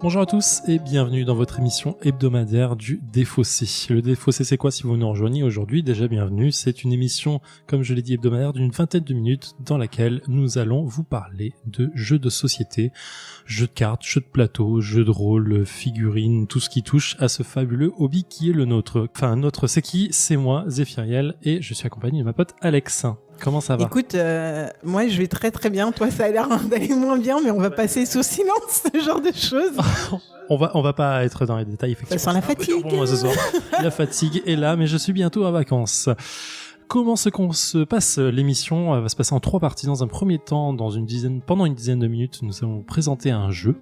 Bonjour à tous et bienvenue dans votre émission hebdomadaire du Défaussé. Le Défaussé, c'est quoi si vous nous rejoignez aujourd'hui? Déjà bienvenue, c'est une émission, comme je l'ai dit, hebdomadaire d'une vingtaine de minutes dans laquelle nous allons vous parler de jeux de société, jeux de cartes, jeux de plateau, jeux de rôle, figurines, tout ce qui touche à ce fabuleux hobby qui est le nôtre. Enfin, notre c'est qui? C'est moi, Zéphiriel, et je suis accompagné de ma pote Alex. Comment ça va? Écoute, moi je vais très très bien. Toi ça a l'air d'aller moins bien, mais on va passer sous silence ce genre de choses. On va pas être dans les détails, effectivement. Ça sent la fatigue. Pour moi ce soir. La fatigue est là, mais je suis bientôt en vacances. Comment se passe l'émission? Elle va se passer en 3 parties. Dans un premier temps, pendant une dizaine de minutes, nous allons vous présenter un jeu.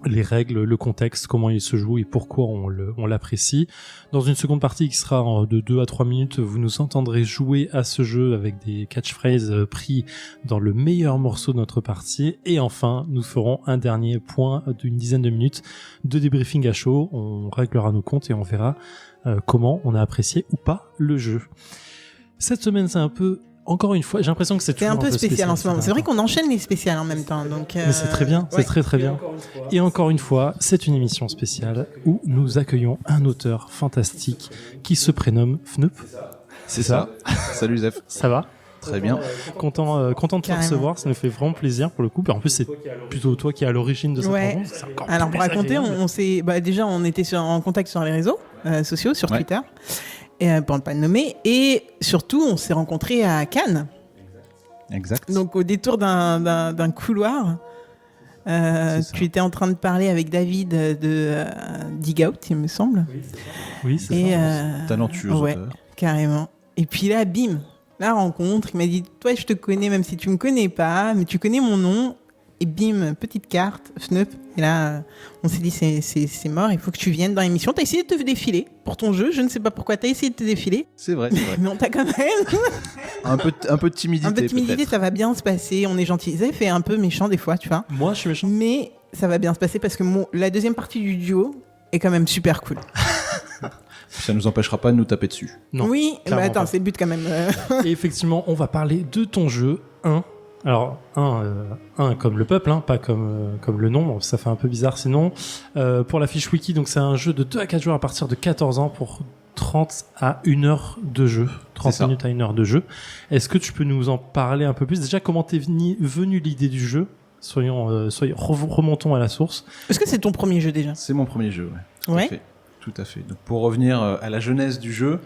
Les règles, le contexte, comment il se joue et pourquoi on l'apprécie. Dans une seconde partie qui sera de 2 à 3 minutes, vous nous entendrez jouer à ce jeu avec des catchphrases pris dans le meilleur morceau de notre partie. Et enfin, nous ferons un dernier point d'une dizaine de minutes de débriefing à chaud. On réglera nos comptes et on verra comment on a apprécié ou pas le jeu. Cette semaine, c'est un peu... Encore une fois, j'ai l'impression que c'est un peu spécial en ce moment. C'est vrai qu'on enchaîne les spéciales en même temps. Donc mais c'est très bien, c'est très bien. Et encore une fois, c'est une émission spéciale où nous accueillons un auteur fantastique qui se prénomme Fneup. C'est ça. Salut Zef. Ça va? Très bien. Content de te recevoir, ça nous fait vraiment plaisir pour le coup. En plus, c'est plutôt toi qui es à l'origine de cette rencontre. Alors pour raconter, on s'est déjà on était en contact sur les réseaux sociaux, sur Twitter. Pour ne pas le nommer, et surtout on s'est rencontrés à Cannes. Exact. Donc au détour d'un couloir, tu étais en train de parler avec David de Dig Out, il me semble. Oui, c'est ça. Talentueux auteur. Carrément. Et puis là, bim, la rencontre, il m'a dit, toi je te connais même si tu me connais pas, mais tu connais mon nom. Et bim, petite carte, Fneup. Et là, on s'est dit, c'est mort, il faut que tu viennes dans l'émission. T'as essayé de te défiler pour ton jeu, je ne sais pas pourquoi t'as essayé de te défiler. C'est vrai. Mais on t'a quand même... un peu de timidité. Un peu de timidité, peut-être. Ça va bien se passer. On est gentil. Zef est un peu méchant des fois, tu vois. Moi, je suis méchant. Mais ça va bien se passer parce que la deuxième partie du duo est quand même super cool. Ça nous empêchera pas de nous taper dessus. Non, oui, mais attends, pas. c'est le but quand même. Et effectivement, on va parler de ton jeu 1. Alors, un comme le peuple, hein, pas comme le nom, ça fait un peu bizarre sinon. Pour la fiche wiki, donc c'est un jeu de 2 à 4 joueurs à partir de 14 ans pour 30 à 1 heure de jeu. 30 minutes à 1 heure de jeu. Est-ce que tu peux nous en parler un peu plus? Déjà, comment t'es venue l'idée du jeu? Remontons à la source. Est-ce que c'est ton premier jeu déjà? C'est mon premier jeu, ouais. Tout à fait. Donc pour revenir à la genèse du jeu,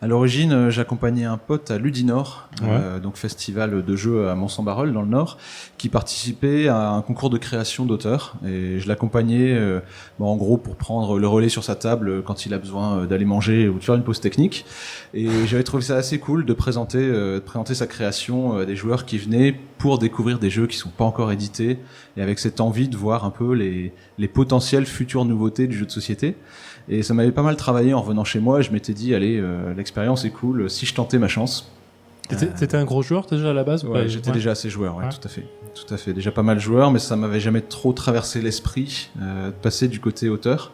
à l'origine, j'accompagnais un pote à Ludinor, donc festival de jeux à Mont-Saint-Barreul dans le Nord, qui participait à un concours de création d'auteurs. Et je l'accompagnais, en gros, pour prendre le relais sur sa table quand il a besoin d'aller manger ou de faire une pause technique. Et j'avais trouvé ça assez cool de présenter sa création à des joueurs qui venaient pour découvrir des jeux qui sont pas encore édités, et avec cette envie de voir un peu les potentielles futures nouveautés du jeu de société. Et ça m'avait pas mal travaillé en revenant chez moi. Je m'étais dit, allez, l'expérience est cool, si je tentais ma chance. T'étais un gros joueur déjà à la base? Ouais, j'étais déjà assez joueur, tout à fait. Déjà pas mal joueur, mais ça m'avait jamais trop traversé l'esprit de passer du côté auteur.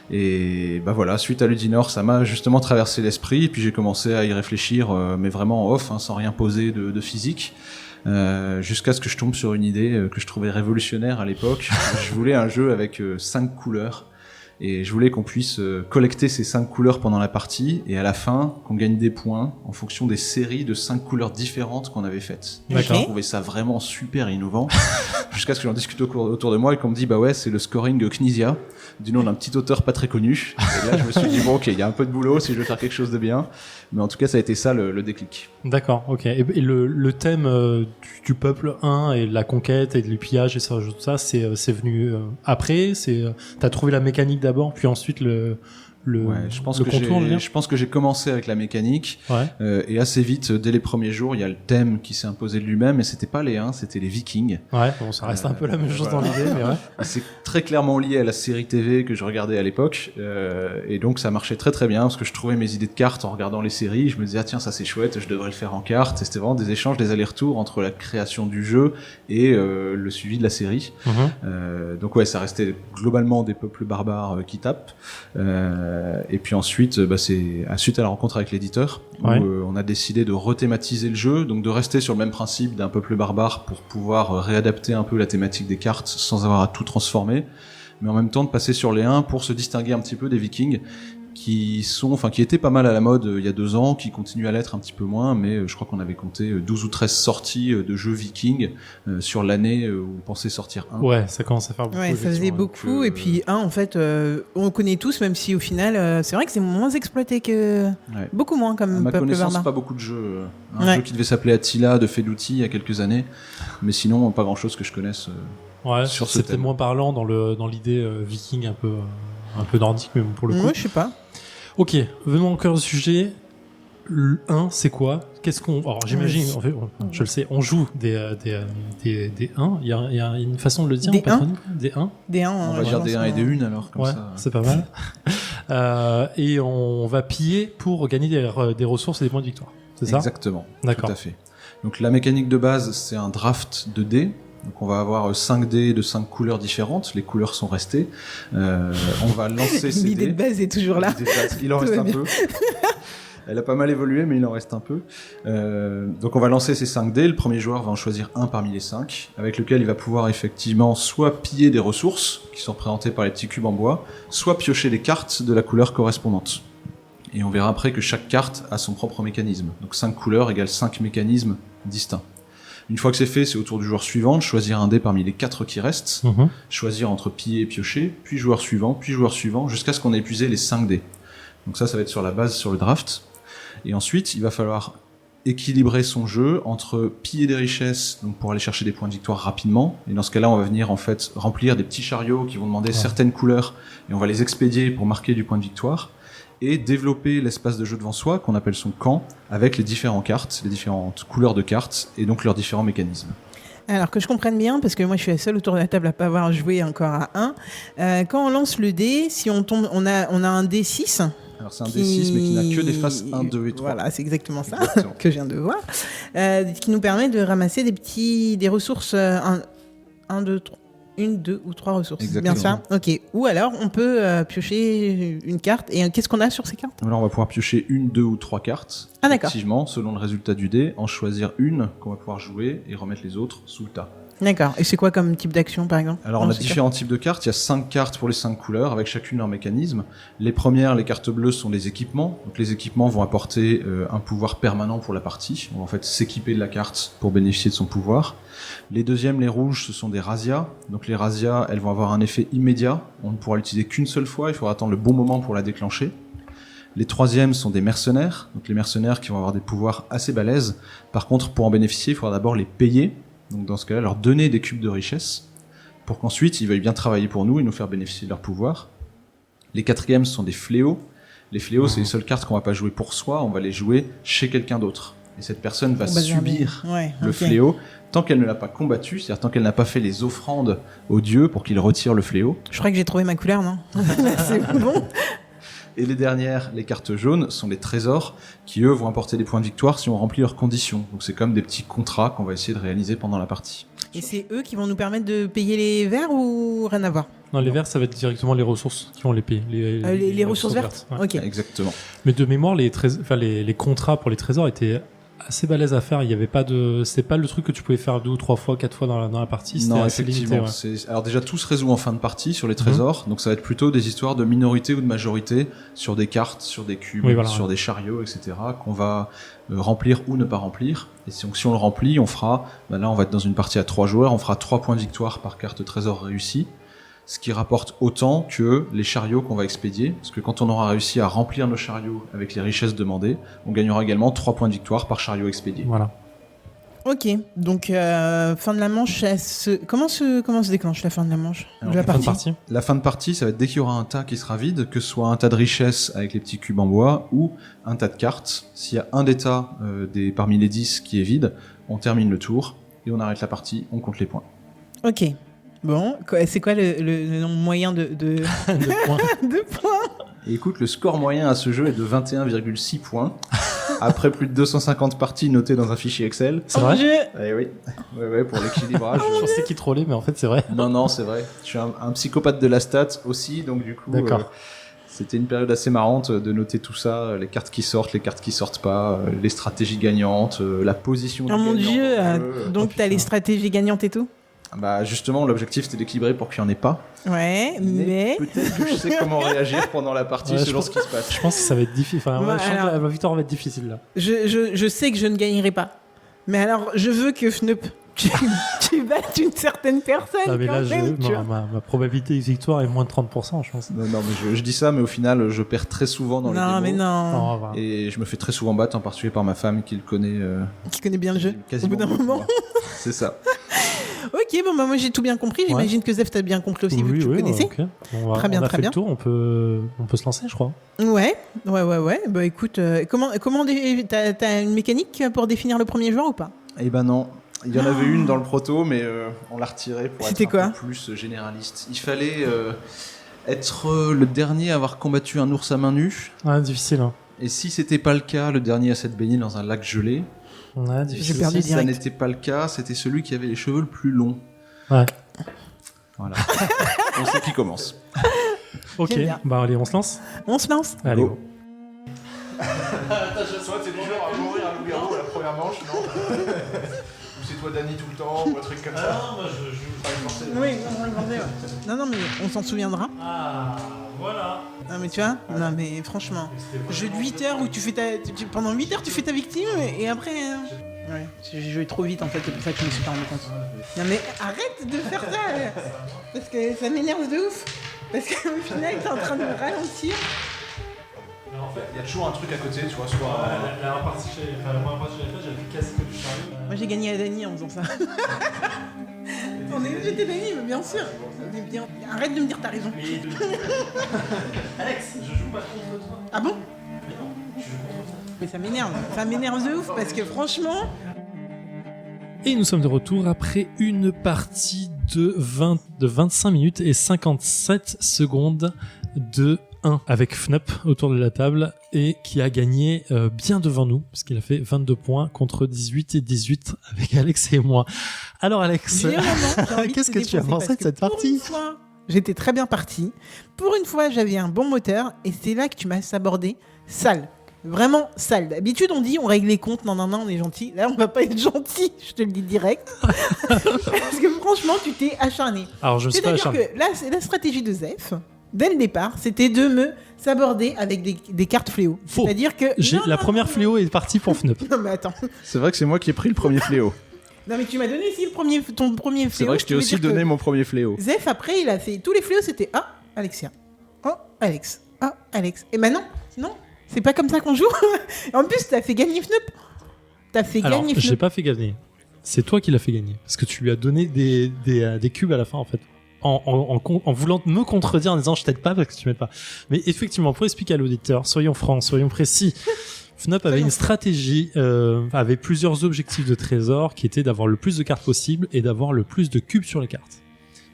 Et bah voilà, suite à Ludinor, ça m'a justement traversé l'esprit, et puis j'ai commencé à y réfléchir, mais vraiment en off, sans rien poser de physique. Jusqu'à ce que je tombe sur une idée que je trouvais révolutionnaire à l'époque. Je voulais un jeu avec 5 couleurs. Et je voulais qu'on puisse collecter ces 5 couleurs pendant la partie, et à la fin, qu'on gagne des points en fonction des séries de 5 couleurs différentes qu'on avait faites. D'accord. J'ai trouvé ça vraiment super innovant, jusqu'à ce que j'en discute autour de moi et qu'on me dit, bah ouais, c'est le scoring Knizia, du nom d'un petit auteur pas très connu. Et là, je me suis dit, bon, ok, il y a un peu de boulot si je veux faire quelque chose de bien. Mais en tout cas, ça a été ça le déclic. D'accord, ok. Et le thème du peuple 1 et de la conquête et du pillage et ça, tout ça, c'est venu après. T'as trouvé la mécanique d'abord, puis ensuite le je pense que j'ai commencé avec la mécanique, et assez vite, dès les premiers jours, il y a le thème qui s'est imposé de lui-même, et c'était pas les 1, c'était les Vikings. Ouais, bon, ça reste un peu la même chose dans l'idée, mais ouais. C'est très clairement lié à la série TV que je regardais à l'époque, et donc ça marchait très très bien, parce que je trouvais mes idées de cartes en regardant les séries, je me disais, ah tiens, ça c'est chouette, je devrais le faire en cartes, et c'était vraiment des échanges, des allers-retours entre la création du jeu et le suivi de la série. Donc ouais, ça restait globalement des peuples barbares qui tapent. Et puis ensuite, suite à la rencontre avec l'éditeur, où on a décidé de rethématiser le jeu, donc de rester sur le même principe d'un peuple barbare pour pouvoir réadapter un peu la thématique des cartes sans avoir à tout transformer. mais en même temps de passer sur les 1 pour se distinguer un petit peu des Vikings qui étaient pas mal à la mode il y a 2 ans, qui continuent à l'être un petit peu moins, mais je crois qu'on avait compté 12 ou 13 sorties de jeux Vikings sur l'année où on pensait sortir un. Ouais, ça commence à faire beaucoup. Ouais, ça faisait beaucoup. Et puis en fait, on connaît tous, même si au final, c'est vrai que c'est moins exploité que... Beaucoup moins, comme à ma Peuple connaissance, Barbare. pas beaucoup de jeux. Un jeu qui devait s'appeler Attila de Feduti il y a quelques années, mais sinon, pas grand-chose que je connaisse sur ce c'était thème. moins parlant dans l'idée viking un peu nordique, mais pour le coup. Moi, je sais pas. Ok, venons encore au sujet. Le 1, c'est quoi? Qu'est-ce qu'on... Alors, j'imagine, en fait, je le sais, on joue des 1. Il y a une façon de le dire, des patronyme? Des 1. Des 1. On va dire des 1 et des 1 alors, comme ça. C'est pas mal. Et on va piller pour gagner des ressources et des points de victoire. C'est ça? Exactement. D'accord. Tout à fait. Donc la mécanique de base, c'est un draft de dés. Donc on va avoir 5 dés de 5 couleurs différentes. Les couleurs sont restées. On va lancer ces dés. L'idée de base est toujours là. Il en reste un peu. Elle a pas mal évolué, mais il en reste un peu. Donc on va lancer ces 5 dés. Le premier joueur va en choisir un parmi les 5, avec lequel il va pouvoir effectivement soit piller des ressources, qui sont représentées par les petits cubes en bois, soit piocher les cartes de la couleur correspondante. Et on verra après que chaque carte a son propre mécanisme. Donc 5 couleurs égale 5 mécanismes distincts. Une fois que c'est fait, c'est au tour du joueur suivant de choisir un dé parmi les 4 qui restent, choisir entre piller et piocher, puis joueur suivant, jusqu'à ce qu'on ait épuisé les 5 dés. Donc ça va être sur la base, sur le draft. Et ensuite, il va falloir équilibrer son jeu entre piller des richesses, donc pour aller chercher des points de victoire rapidement. Et dans ce cas-là, on va venir en fait remplir des petits chariots qui vont demander certaines couleurs, et on va les expédier pour marquer du point de victoire. Et développer l'espace de jeu devant soi, qu'on appelle son camp, avec les différentes cartes, les différentes couleurs de cartes, et donc leurs différents mécanismes. Alors que je comprenne bien, parce que moi je suis la seule autour de la table à pas avoir joué encore à 1, quand on lance le dé, si on tombe, on a un D6. Alors c'est un D6 mais qui n'a que des faces 1, 2 et 3. Voilà, c'est exactement ça que je viens de voir. Qui nous permet de ramasser des ressources 1, 2, 3. 1, 2 ou 3 ressources. Exactement. Bien ça. Ok. Ou alors, on peut piocher une carte. Et qu'est-ce qu'on a sur ces cartes? Alors, on va pouvoir piocher 1, 2 ou 3 cartes. Ah, d'accord. Effectivement, selon le résultat du dé, en choisir une qu'on va pouvoir jouer et remettre les autres sous le tas. D'accord. Et c'est quoi comme type d'action, par exemple? Alors, on a différents types de cartes. Il y a 5 cartes pour les 5 couleurs, avec chacune leur mécanisme. Les premières, les cartes bleues, sont les équipements. Donc, les équipements vont apporter un pouvoir permanent pour la partie. On va en fait s'équiper de la carte pour bénéficier de son pouvoir. Les deuxièmes, les rouges, ce sont des razzias. Donc, les razzias, elles vont avoir un effet immédiat. On ne pourra l'utiliser qu'une seule fois. Il faudra attendre le bon moment pour la déclencher. Les troisièmes sont des mercenaires. Donc, les mercenaires qui vont avoir des pouvoirs assez balèzes. Par contre, pour en bénéficier, il faudra d'abord les payer. Donc dans ce cas-là, leur donner des cubes de richesse pour qu'ensuite ils veuillent bien travailler pour nous et nous faire bénéficier de leur pouvoir. Les quatrièmes sont des fléaux. Les fléaux, c'est les seules cartes qu'on va pas jouer pour soi, on va les jouer chez quelqu'un d'autre. Et cette personne va subir le fléau tant qu'elle ne l'a pas combattu, c'est-à-dire tant qu'elle n'a pas fait les offrandes aux dieux pour qu'ils retirent le fléau. Je crois que j'ai trouvé ma couleur, non? C'est bon. Et les dernières, les cartes jaunes, sont les trésors qui, eux, vont apporter des points de victoire si on remplit leurs conditions. Donc c'est comme des petits contrats qu'on va essayer de réaliser pendant la partie. Et c'est eux qui vont nous permettre de payer les verts ou rien à voir? Non, les verts, ça va être directement les ressources qui vont les payer. Les ressources vertes. Ouais. Ok. Exactement. Mais de mémoire, les contrats pour les trésors étaient assez balèzes à faire. Il y avait pas c'est pas le truc que tu pouvais faire 2 ou 3 fois, 4 fois dans la partie. C'était assez limité. Ouais. Alors déjà, tout se résout en fin de partie sur les trésors. Donc ça va être plutôt des histoires de minorité ou de majorité sur des cartes, sur des cubes, sur des chariots, etc. qu'on va remplir ou ne pas remplir. Et si on le remplit, on fera, là on va être dans une partie à 3 joueurs, on fera 3 points de victoire par carte trésor réussie. Ce qui rapporte autant que les chariots qu'on va expédier, parce que quand on aura réussi à remplir nos chariots avec les richesses demandées, on gagnera également 3 points de victoire par chariot expédié. Voilà. Ok, donc fin de la manche, comment se déclenche la fin de la manche? Alors, la fin de partie, ça va être dès qu'il y aura un tas qui sera vide, que ce soit un tas de richesses avec les petits cubes en bois ou un tas de cartes. S'il y a un des tas parmi les 10 qui est vide, on termine le tour et on arrête la partie, on compte les points. Ok. Bon, c'est quoi le nombre moyen de points. de points? Et écoute, le score moyen à ce jeu est de 21,6 points. Après plus de 250 parties notées dans un fichier Excel. C'est vrai? Eh oui. Ouais, pour l'équilibrage. Je pensais qu'il trollait, mais en fait, c'est vrai. Non, c'est vrai. Je suis un psychopathe de la stat aussi, donc du coup... D'accord. C'était une période assez marrante de noter tout ça, les cartes qui sortent pas, les stratégies gagnantes, la position du gagnant. Oh mon dieu, donc t'as les stratégies gagnantes et tout? Bah justement, l'objectif c'était d'équilibrer pour qu'il n'y en ait pas. Ouais, mais... Peut-être que je sais comment réagir pendant la partie selon ce qui se passe. Je pense que ça va être difficile. Enfin, Ouais, je sens que la victoire va être difficile là. Je sais que je ne gagnerai pas. Mais alors, je veux que Fnup, tu battes une certaine personne. Ah, mais quand là, même, tu vois. ma probabilité de victoire est moins de 30%, je pense. Non, mais je dis ça, mais au final, je perds très souvent dans les Non, démos. mais non. Non, voilà. Et je me fais très souvent battre, en particulier par ma femme qui le connaît. Qui connaît bien le jeu, au Quasiment bout d'un mieux que moment. moi. C'est ça. Ok, bon, bah, moi j'ai tout bien compris. J'imagine que Zef, t'as bien compris aussi, vu que tu le connaissais. ok. Très bien, on a très fait bien. le tour, on peut se lancer, je crois. Ouais. Bah écoute, t'as une mécanique pour définir le premier joueur ou pas? Eh ben non. Il y en avait une dans le proto, mais on l'a retirée pour être C'était quoi un peu plus généraliste. Il fallait être le dernier à avoir combattu un ours à main nue. Ouais, difficile. Hein. Et si c'était pas le cas, le dernier à s'être baigné dans un lac gelé. Ouais, difficile. J'ai perdu Si ça direct. n'était pas le cas, c'était celui qui avait les cheveux le plus longs. Ouais. Voilà. On sait qui commence. Ok, J'aime bien. bah allez, on se lance. On se lance. Allez, Go. go. Attends, je sens que c'est le genre à mourir à loup-garou à la première manche, non? Ou c'est toi Dany tout le temps, ou un truc comme ça? non, moi je Oui, on va regarder, ouais. Non, mais on s'en souviendra. Ah, voilà. Non, mais tu vois, non, mais franchement, jeu de 8 heures où pendant 8 heures tu fais ta victime et après. Ouais, j'ai joué trop vite en fait, c'est pour ça que je me suis pas rendu compte. Non, mais arrête de faire ça parce que ça m'énerve de ouf. Parce qu'au final, t'es en train de me ralentir. En fait, Il y a toujours un truc à côté, tu vois, soit. la première partie que j'avais faite, j'avais fait casser du chariot. Moi j'ai gagné à Dany en faisant ça. On est j'étais Dany, mais bien sûr. Arrête de me dire t'as raison. Alex, je joue pas contre toi. Ah bon? Mais non, je joue contre toi. Mais ça m'énerve de ouf parce que franchement. Et nous sommes de retour après une partie de 25 minutes et 57 secondes de 1 avec Fnup autour de la table et qui a gagné bien devant nous parce qu'il a fait 22 points contre 18 et 18 avec Alex et moi. Alors Alex, qu'est-ce que tu as pensé de cette partie? J'étais très bien parti. Pour une fois, j'avais un bon moteur et c'est là que tu m'as sabordé sale. Vraiment sale. D'habitude, on dit on règle les comptes, non, on est gentil. Là, on va pas être gentil, je te le dis direct. Parce que franchement, tu t'es acharné. Alors je me suis pas C'est-à-dire acharné. que là, c'est la stratégie de Zef. Dès le départ, c'était de me saborder avec des cartes fléau. Faux. C'est-à-dire que La première fléau est partie pour Fnup. Non mais attends. C'est vrai que c'est moi qui ai pris le premier fléau. Non mais tu m'as donné aussi ton premier fléau. C'est vrai que je t'ai veux aussi dire que donné mon premier fléau. Zef après, il a fait tous les fléaux, c'était Alexia. Oh Alex. Oh Alex. Et maintenant, non, c'est pas comme ça qu'on joue. En plus, t'as fait gagner Fnup. T'as fait Alors, gagner j'ai Fnup. pas fait gagner. C'est toi qui l'as fait gagner. Parce que tu lui as donné des cubes à la fin, en fait. En voulant me contredire en disant je t'aide pas parce que tu m'aides pas. Mais effectivement, pour expliquer à l'auditeur, soyons francs, soyons précis. Fnup avait une stratégie, avait plusieurs objectifs de trésor qui étaient d'avoir le plus de cartes possible et d'avoir le plus de cubes sur les cartes.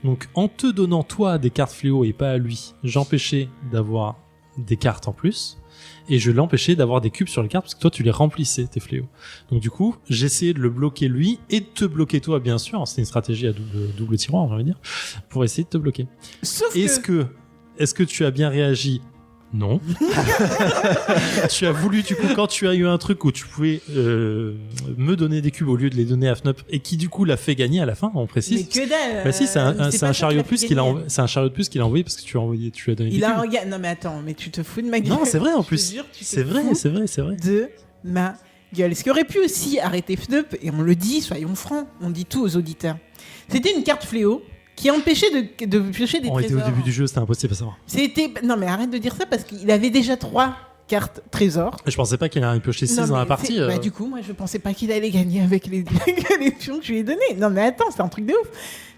Donc en te donnant toi des cartes fléau et pas à lui, j'empêchais d'avoir des cartes en plus. Et je l'empêchais d'avoir des cubes sur les cartes parce que toi tu les remplissais tes fléaux. Donc du coup j'essayais de le bloquer lui et de te bloquer toi bien sûr. C'était une stratégie à double tiroir j'ai envie de dire pour essayer de te bloquer. Sauf Est-ce que tu as bien réagi? Non. Tu as voulu du coup quand tu as eu un truc où tu pouvais me donner des cubes au lieu de les donner à Fnup et qui du coup l'a fait gagner à la fin on précise. Mais que dalle. Bah si c'est un chariot de plus qu'il a envoyé. c'est un chariot de plus qu'il a envoyé parce que tu lui as donné des Il a cubes. regardé. Non mais attends, mais tu te fous de ma gueule. Non c'est vrai en Je te plus. jure, tu te C'est vrai fous c'est vrai. de ma gueule. Ce qui aurait pu aussi arrêter Fnup, et on le dit, soyons francs, on dit tout aux auditeurs. C'était une carte fléau qui empêchait de piocher des On était au trésors. début du jeu c'était impossible à savoir. Non mais arrête de dire ça parce qu'il avait déjà 3 cartes trésors. Je pensais pas qu'il allait piocher 6 Non, dans la mais partie. Bah, du coup, moi je pensais pas qu'il allait gagner avec les pions que je lui ai donnés. Non mais attends, c'est un truc de ouf.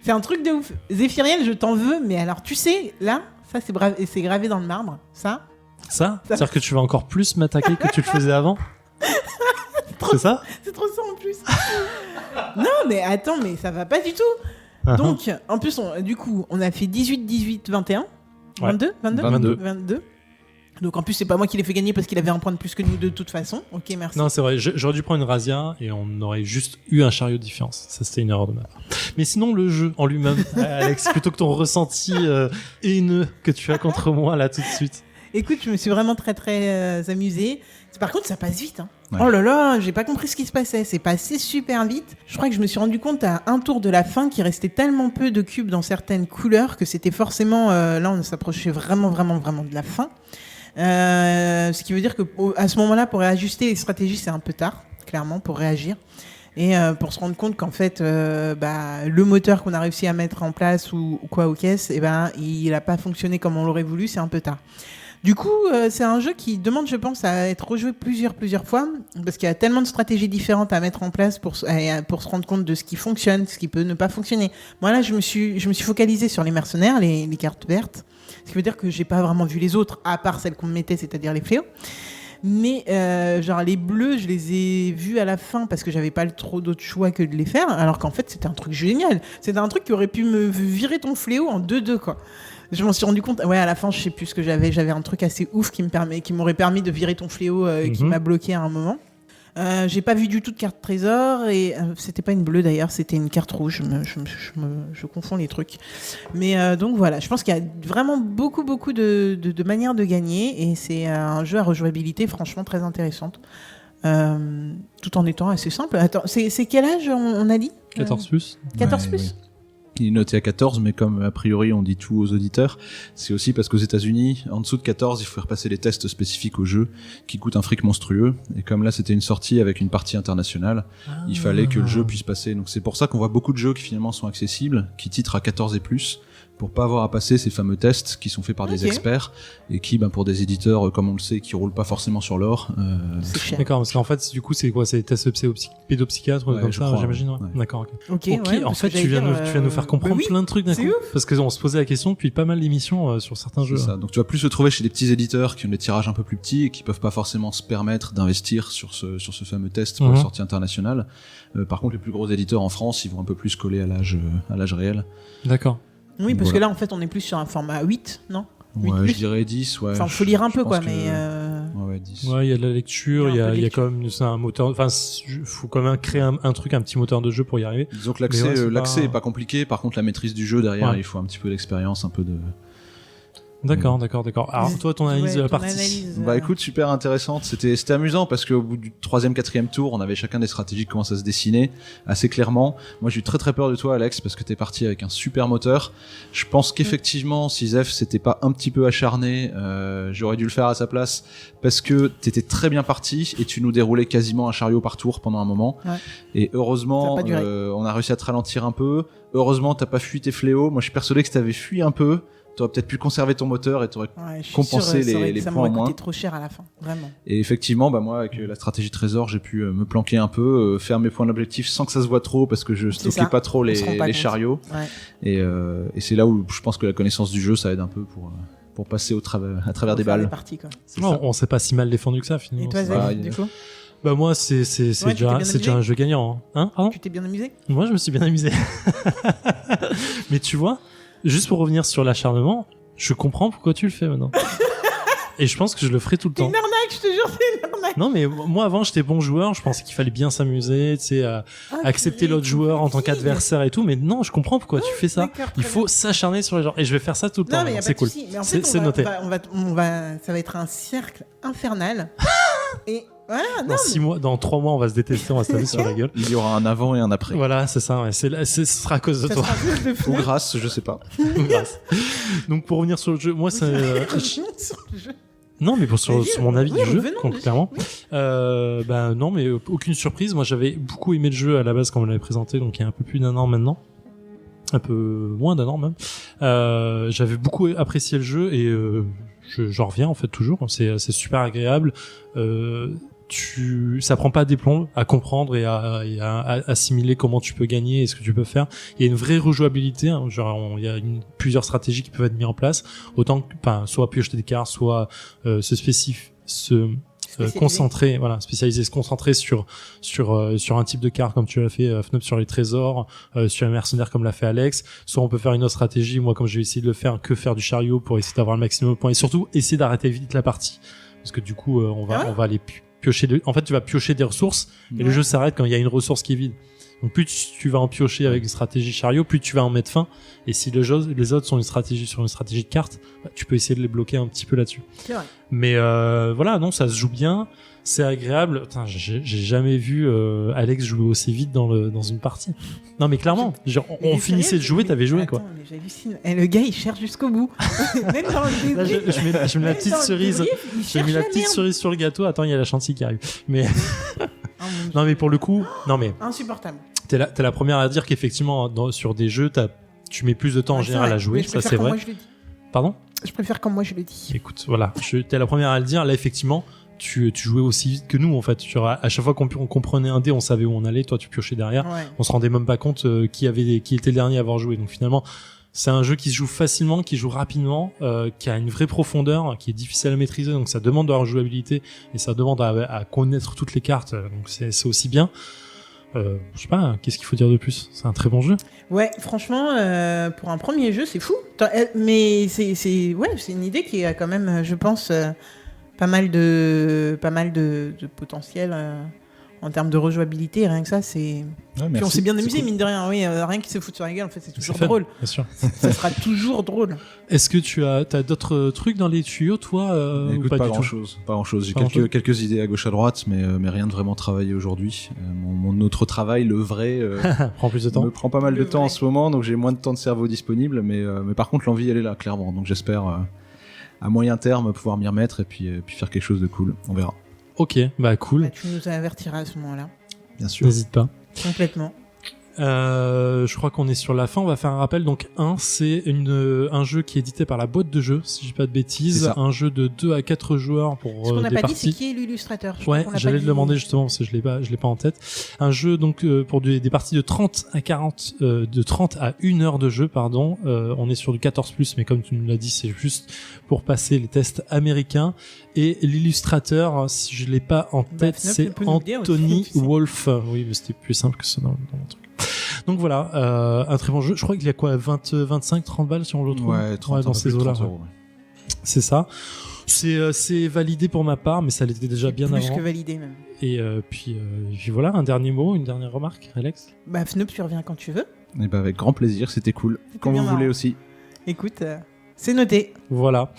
C'est un truc de ouf. Zéphiriel, je t'en veux, mais alors tu sais, là, ça c'est gravé dans le marbre. Ça, Ça c'est-à-dire que tu vas encore plus m'attaquer que tu le faisais avant. C'est ça? c'est trop ça en plus. Non mais attends, mais ça va pas du tout. Donc, en plus, du coup, on a fait 18, 18, 21. 22, 22. Donc, en plus, c'est pas moi qui l'ai fait gagner parce qu'il avait un point de plus que nous de toute façon. Ok, merci. Non, c'est vrai. J'aurais dû prendre une razzia et on aurait juste eu un chariot de différence. Ça, c'était une erreur de ma part. Mais sinon, le jeu en lui-même, Alex, plutôt que ton ressenti haineux que tu as contre moi là tout de suite. Écoute, je me suis vraiment très très amusée. Par contre, ça passe vite. Hein. Ouais. Oh là là, j'ai pas compris ce qui se passait. C'est passé super vite. Je crois que je me suis rendu compte à un tour de la fin qu'il restait tellement peu de cubes dans certaines couleurs que c'était forcément... là, on s'approchait vraiment de la fin. Ce qui veut dire que à ce moment-là, pour réajuster les stratégies, c'est un peu tard, clairement, pour réagir. Et pour se rendre compte qu'en fait, le moteur qu'on a réussi à mettre en place ou quoi aux caisses, il a pas fonctionné comme on l'aurait voulu, c'est un peu tard. Du coup, c'est un jeu qui demande, je pense, à être rejoué plusieurs fois, parce qu'il y a tellement de stratégies différentes à mettre en place pour se rendre compte de ce qui fonctionne, ce qui peut ne pas fonctionner. Moi là, je me suis focalisée sur les mercenaires, les cartes vertes, ce qui veut dire que j'ai pas vraiment vu les autres, à part celles qu'on me mettait, c'est-à-dire les fléaux. Mais genre les bleus, je les ai vus à la fin parce que j'avais pas trop d'autres choix que de les faire, alors qu'en fait c'était un truc génial. C'était un truc qui aurait pu me virer ton fléau en 2-2 quoi. Je m'en suis rendu compte. Ouais, à la fin, je sais plus ce que j'avais. J'avais un truc assez ouf qui m'aurait permis de virer ton fléau qui m'a bloqué à un moment. J'ai pas vu du tout de carte trésor et c'était pas une bleue d'ailleurs, c'était une carte rouge. Je confonds les trucs. Mais donc voilà, je pense qu'il y a vraiment beaucoup de manières de gagner et c'est un jeu à rejouabilité franchement très intéressante. Tout en étant assez simple. Attends, c'est quel âge on a dit 14+. 14+. Ouais. Il est noté à 14, mais comme a priori on dit tout aux auditeurs, c'est aussi parce qu'aux États-Unis, en dessous de 14, il faut faire passer les tests spécifiques au jeu, qui coûtent un fric monstrueux. Et comme là c'était une sortie avec une partie internationale, il fallait que le jeu puisse passer. Donc c'est pour ça qu'on voit beaucoup de jeux qui finalement sont accessibles, qui titrent à 14 et plus, pour pas avoir à passer ces fameux tests qui sont faits par des experts et qui, pour des éditeurs, comme on le sait, qui roulent pas forcément sur l'or. C'est cher. D'accord, parce qu'en fait, du coup, c'est quoi? C'est des tests pédopsychiatres ou comme ça, crois, j'imagine. ouais. D'accord, ok. Ouais, En fait, tu viens de nous faire comprendre plein de trucs d'un coup. ouf. Parce qu'on se posait la question depuis pas mal d'émissions sur certains jeux. C'est ça. Donc tu vas plus se trouver chez des petits éditeurs qui ont des tirages un peu plus petits et qui peuvent pas forcément se permettre d'investir sur ce fameux test pour la sortie internationale. Par contre, les plus gros éditeurs en France, ils vont un peu plus coller à l'âge réel. D'accord. Oui, parce que là, en fait, on est plus sur un format 8, non? Ouais, je dirais 10, ouais. Enfin, faut lire un peu, quoi, mais... Ouais, 10. Ouais, il y a de la lecture, il y a quand même c'est un moteur... Enfin, faut quand même créer un truc, un petit moteur de jeu pour y arriver. Disons que l'accès est pas compliqué, par contre la maîtrise du jeu derrière, il faut un petit peu d'expérience, un peu de... D'accord. Alors toi, ton analyse de la partie. Écoute, super intéressante. C'était amusant parce qu'au bout du 3e, 4e tour, on avait chacun des stratégies qui commencent à se dessiner assez clairement. Moi, j'ai eu très peur de toi, Alex, parce que t'es parti avec un super moteur. Je pense qu'effectivement, si Zef s'était pas un petit peu acharné, j'aurais dû le faire à sa place parce que t'étais très bien parti et tu nous déroulais quasiment un chariot par tour pendant un moment. Ouais. Et heureusement, on a réussi à te ralentir un peu. Heureusement, t'as pas fui tes fléaux. Moi, je suis persuadé que si t'avais fui un peu, t'aurais peut-être pu conserver ton moteur et t'aurais compensé les points en moins. Ça m'aurait coûté trop cher à la fin, vraiment. Et effectivement, moi, avec la stratégie trésor, j'ai pu me planquer un peu, faire mes points d'objectif sans que ça se voit trop, parce que je stockais pas trop les chariots. Ouais. Et c'est là où je pense que la connaissance du jeu, ça aide un peu pour passer à travers des balles. Parties, quoi. On s'est pas si mal défendu que ça, finalement. Et toi, Zach, du coup? Moi, c'est déjà un jeu gagnant. Hein, pardon? Tu t'es bien amusé? Moi, je me suis bien amusé. Mais tu vois, juste pour revenir sur l'acharnement, je comprends pourquoi tu le fais maintenant. Et je pense que je le ferai tout le temps. C'est une arnaque, je te jure, c'est une arnaque. Non, mais moi, avant, j'étais bon joueur, je pensais qu'il fallait bien s'amuser, tu sais, accepter l'autre joueur en tant qu'adversaire et tout, mais non, je comprends pourquoi tu fais ça. Il faut s'acharner sur les gens. Et je vais faire ça tout le temps. C'est cool. C'est noté. Ça va être un cercle infernal. Et voilà, dans 3 mois, on va se détester, on va se taper sur la gueule. Il y aura un avant et un après. Voilà, c'est ça, ouais. Ce sera à cause de toi. Ou grâce, je sais pas. Grâce. Donc, pour revenir sur le jeu, moi, ça... Non, mais sur mon avis du jeu, clairement. Non, mais aucune surprise. Moi, j'avais beaucoup aimé le jeu à la base quand on l'avait présenté, donc il y a un peu plus d'1 an maintenant. Un peu moins d'1 an même. J'avais beaucoup apprécié le jeu et j'en reviens en fait toujours. C'est super agréable. Ça prend pas des plombs à comprendre et à assimiler comment tu peux gagner et ce que tu peux faire. Il y a une vraie rejouabilité, hein, il y a plusieurs stratégies qui peuvent être mises en place, autant que soit piocher des cartes, soit concentrer, spécialiser, se concentrer sur un type de carte comme tu l'as fait Fnup sur les trésors, sur un mercenaire comme l'a fait Alex. Soit on peut faire une autre stratégie, moi comme j'ai essayé de le faire, que faire du chariot pour essayer d'avoir le maximum de points et surtout essayer d'arrêter vite la partie parce que du coup on va aller piocher en fait tu vas piocher des ressources et le jeu s'arrête quand il y a une ressource qui est vide. Donc plus tu vas en piocher avec une stratégie chariot, plus tu vas en mettre fin. Et si les autres sont une stratégie de carte, bah, tu peux essayer de les bloquer un petit peu là-dessus. C'est vrai. Mais voilà, non, ça se joue bien, c'est agréable. Putain, j'ai jamais vu Alex jouer aussi vite dans une partie. Non mais clairement, genre, on finissait de jouer, t'avais joué quoi. Attends, mais j'hallucine. Et le gars, il cherche jusqu'au bout. Même dans le Là, débrief. je mets la petite cerise. J'ai mis la petite merde. cerise sur le gâteau. Attends, il y a la chantilly qui arrive. Mais Oh, mon Dieu. non, mais pour le coup, non mais Insupportable. t'es la première à dire qu'effectivement sur des jeux, tu mets plus de temps en Ouais, c'est général vrai. à jouer. Mais je Ça préfère c'est comme vrai. moi, je le dis. Pardon. Je préfère comme moi je le dis. Écoute, voilà, t'es la première à le dire. Là, effectivement, tu jouais aussi vite que nous en fait. À chaque fois qu'on prenait un dé, on savait où on allait. Toi, tu piochais derrière. Ouais. On se rendait même pas compte qui était le dernier à avoir joué. Donc finalement, c'est un jeu qui se joue facilement, qui joue rapidement, qui a une vraie profondeur, qui est difficile à maîtriser. Donc ça demande de la rejouabilité et ça demande à connaître toutes les cartes. Donc c'est aussi bien. Je sais pas, qu'est-ce qu'il faut dire de plus? C'est un très bon jeu. Ouais, franchement, pour un premier jeu, c'est fou. Mais c'est une idée qui a quand même, je pense, pas mal de potentiel en termes de rejouabilité. Rien que ça, c'est. Ouais, Puis on s'est bien amusé, cool. mine de rien. Oui, rien qui se fout sur la gueule, en fait, c'est toujours fun, drôle. bien sûr. Ça sera toujours drôle. Est-ce que t'as d'autres trucs dans les tuyaux, toi, ou Écoute, pas pas du tout? grand-chose. Pas grand-chose. J'ai Pas grand-chose. quelques idées à gauche à droite, mais rien de vraiment travaillé aujourd'hui. Mon autre travail, le vrai, Prends plus de temps. me prend pas mal Le de temps vrai. en ce moment, donc j'ai moins de temps de cerveau disponible, mais par contre l'envie elle est là clairement. Donc j'espère à moyen terme pouvoir m'y remettre et puis faire quelque chose de cool. On verra. Ok, bah cool. Bah, tu nous avertiras à ce moment-là. Bien sûr. N'hésite pas. Complètement. Je crois qu'on est sur la fin. On va faire un rappel. Donc, c'est un jeu qui est édité par la boîte de jeu, si je dis pas de bêtises. C'est ça. Un jeu de 2 à 4 joueurs pour Ce qu'on n'a des pas dit, c'est parties. qui est l'illustrateur. Je crois Ouais, qu'on l'a j'allais pas le dit. demander justement parce que je l'ai pas en tête. Un jeu donc pour des parties de 30 à 40, de 30 à 1 heure de jeu, pardon. On est sur du 14+, mais comme tu nous l'as dit, c'est juste pour passer les tests américains. Et l'illustrateur, si je l'ai pas en tête, Fnop c'est peut nous le dire aussi, Anthony tu sais. Wolf. Oui, mais c'était plus simple que ça dans mon truc. Donc voilà, un très bon jeu. Je crois qu'il y a quoi, 25, 30 balles si on le retrouve. Ouais, 30, dans un peu ces plus de eaux-là. 30 ouais. euros, ouais. C'est ça. C'est validé pour ma part, mais ça l'était déjà bien Plus avant. que validé, même. Et puis voilà, un dernier mot, une dernière remarque, Alex. Bah, Fnop, tu reviens quand tu veux. Et ben avec grand plaisir, c'était cool. Quand bien vous voulez marrant. aussi. Écoute, c'est noté. Voilà.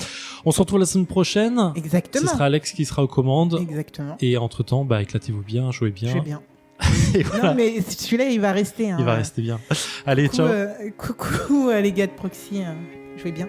On se retrouve la semaine prochaine. Exactement. Ce sera Alex qui sera aux commandes. Exactement. Et entre-temps, bah, éclatez-vous bien, jouez bien. Je vais bien. Et voilà, Non, mais celui-là, il va rester. Hein. il va rester bien. Allez, ciao. Coucou les gars de Proxy. Je vais bien.